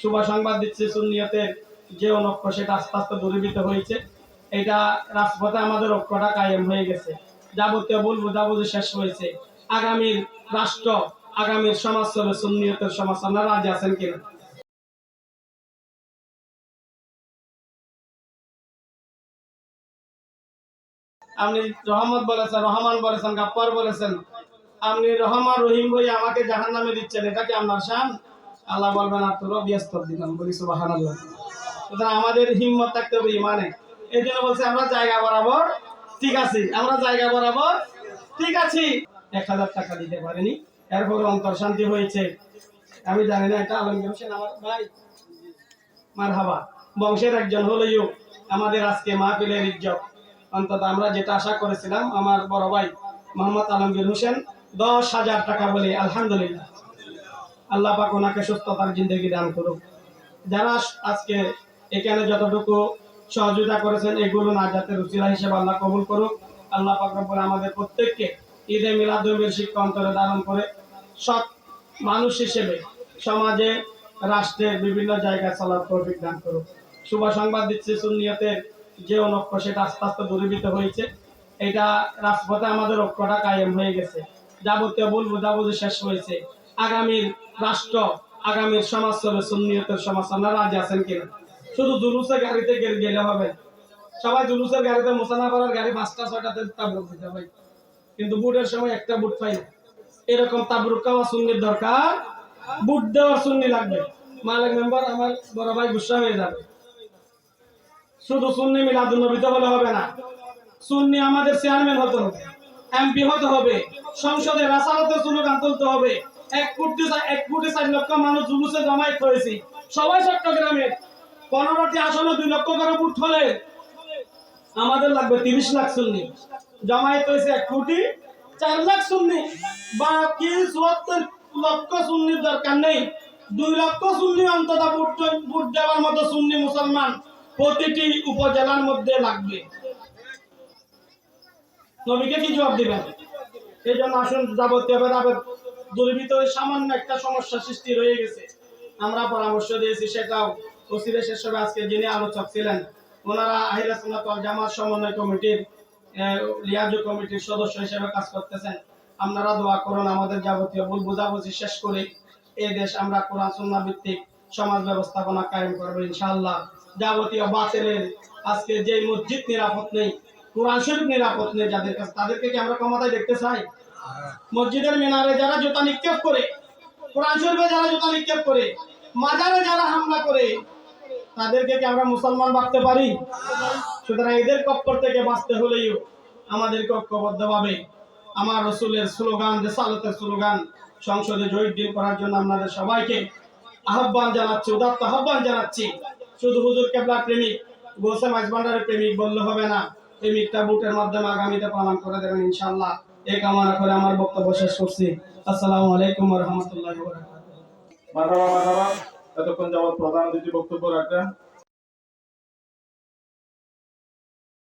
শুভ সংবাদ দিচ্ছে, সুন্নিয়তের যে অনক্ষ সেটা আস্তে আস্তে দূরীভূত হয়েছে। এটা রাজপথে আমাদের ঐক্যটা কায়েম হয়ে গেছে। যাবতীয় ভুল বোঝাবুঝি শেষ হয়েছে। আগামীর রাষ্ট্র, আগামীর সমাজ হবে সুন্নিয়তের সমাজ। আপনারা রাজি আছেন কিনা? আপনি রহমত বলেছেন, রহমান বলেছেন, গাপ্পার বলেছেন, আপনি রহমান রহিম বই আমাকে জাহান্নামে দিচ্ছেন, এটা কি আপনার শান? আল্লাহ বলবেন আর তোর ব্যস্ত দিলাম, বলি সুবহানাল্লাহ। সুতরাং আমাদের হিম্মত থাকতে হবে ইমানে। এই জন্য বলছে আমরা জায়গা বরাবর ঠিক আছি, আমরা জায়গা বরাবর ঠিক আছি। 1000 টাকা দিতে পারেনি, এরপর অন্তর শান্তি হয়েছে। আমি জানি না এটা আলমগীর হোসেন আমার ভাই, মারহাবা, বংশের একজন হলেও আমাদের আজকে মাহফিলের ইজ্জত। অন্তত আমরা যেটা আশা করেছিলাম, আমার বড় ভাই মোহাম্মদ আলমগীর হোসেন 10,000 টাকা বলে, আলহামদুলিল্লাহ। আল্লাহ পাক ওনাকে সুস্থতার জিন্দেগি দান করুক। যারা আজকে এখানে যতটুকু সহযোগিতা করেছেন, এগুলো নাজাতের উসিলা হিসেবে আল্লাহ কবুল করুক। আল্লাহ পাক রব্বুল আমাদের প্রত্যেককে ঈদে মিলাদুন্নবীর শিক্ষা অন্তরে ধারণ করে সৎ মানুষ হিসেবে সমাজে, রাষ্ট্রের বিভিন্ন জায়গায় চলার তৌফিক দান করুক। শুভ সংবাদ দিচ্ছে, সুন্নিয়তের যে অনক্ষ সেটা আস্তে আস্তে দূরীভূত হয়েছে। এটা রাজপথে আমাদের ঐক্যটা কায়েম হয়ে গেছে। যাবতীয় ভুল বোঝাবুঝি শেষ হয়েছে। আগামীর রাষ্ট্র, আগামীর সমাজ হবে সুন্নিয়তের সমাজ। আপনারা রাজি আছেন কিনা? শুধু জুলুসের গাড়িতে গেলে হবে। সবাই জুলুসের গাড়িতে, মোসানা করার গাড়ি 5টা 6টাতে তাবরুক দিতে হয়, কিন্তু বুটের সময় একটা বুট পাই না। এরকম তাবরুক খাওয়া সুন্নির দরকার, বুট দেওয়ার সুন্নি লাগবে। মালিক মেম্বার আমার বড় ভাই গুসা হয়ে যাবে। শুধু সুন্নি মিলাদুন্নবীতে বলে হবে না, সুন্নি আমাদের চেয়ারম্যান হতে হবে, এমপি হতে হবে, সংসদে রাসালতে স্লোগান তুলতে হবে। 1 কোটি 4 লক্ষ মানুষ জুলুসে জমায়েত হয়েছি, সবাই চট্টগ্রামের 15টি আসনে 2 লক্ষ করে ভোট হলে আমাদের লাগবে 30 লাখ সুন্নি। জমায়েত হয়েছে 1,04,00,000 সুন্নি। বাকি 74 লক্ষ সুন্নির দরকার নেই, 2 লক্ষ সুন্নি অন্তত ভোট দেওয়ার মতো সুন্নি মুসলমান প্রতিটি উপজেলার মধ্যে লাগবে। নবীকে কি জবাব দিবেন? এই জন্য আসুন, যাবতীয় ভেদাভেদ দূরীভূত হয়ে সামান্য একটা সমস্যা সৃষ্টি হয়ে গেছে, আমরা পরামর্শ দিয়েছি, সেটাও ওসিরে শেষ হবে। আজকে যিনি আলোচক ছিলেন ওনারা আহলে সুন্নাত ওয়াল জামাত সমন্বয় কমিটির, লিয়াজু কমিটির সদস্য হিসেবে কাজ করতেছেন। আপনারা দোয়া করুন আমাদের যাবতীয় ভুল বোঝাবুঝি শেষ করে এই দেশ আমরা কোরআন সুন্নাহ ভিত্তিক সমাজ ব্যবস্থাপনা কায়েম করবো ইনশাআল্লাহ। যাবতীয় বাতিলের আজকে যে মসজিদ নিরাপদ নেই, কোরআন শরীফ নিরাপদ নেই যাদের কাছে, তাদেরকে কি আমরা ক্ষমতায় দেখতে চাই? মসজিদের মিনারে যারা জুতা নিক্ষেপ করে, কোরআন শরীফে যারা জুতা নিক্ষেপ করে, মাজারে যারা হামলা করে, তাদেরকে কি আমরা মুসলমান ভাবতে পারি? সুতরাং এদের কপ্পর থেকে বাঁচতে হলেও আমাদেরকে ঐক্যবদ্ধভাবে আমার রসুলের স্লোগান, রিসালাতের স্লোগান সংসদে জয়ীর করার জন্য আপনাদের সবাইকে আহ্বান জানাচ্ছি, উদাত্ত আহ্বান জানাচ্ছি। শুধু হুজুর কেবলার প্রেমিক, গোসে মাইজভান্ডারের প্রেমিক বললে হবে না, প্রেমিকটা বুটের মাধ্যমে আগামীতে প্রমাণ করে দেবেন ইনশাআল্লাহ। এই কামনা করে আমার বক্তব্য শেষ করছি। আসসালামু আলাইকুম ওয়া রাহমাতুল্লাহি ওয়া বারাকাতুহু। মারহাবা মারহাবা। এতক্ষণ যাবত প্রধান অতিথি বক্তব্য রাখলেন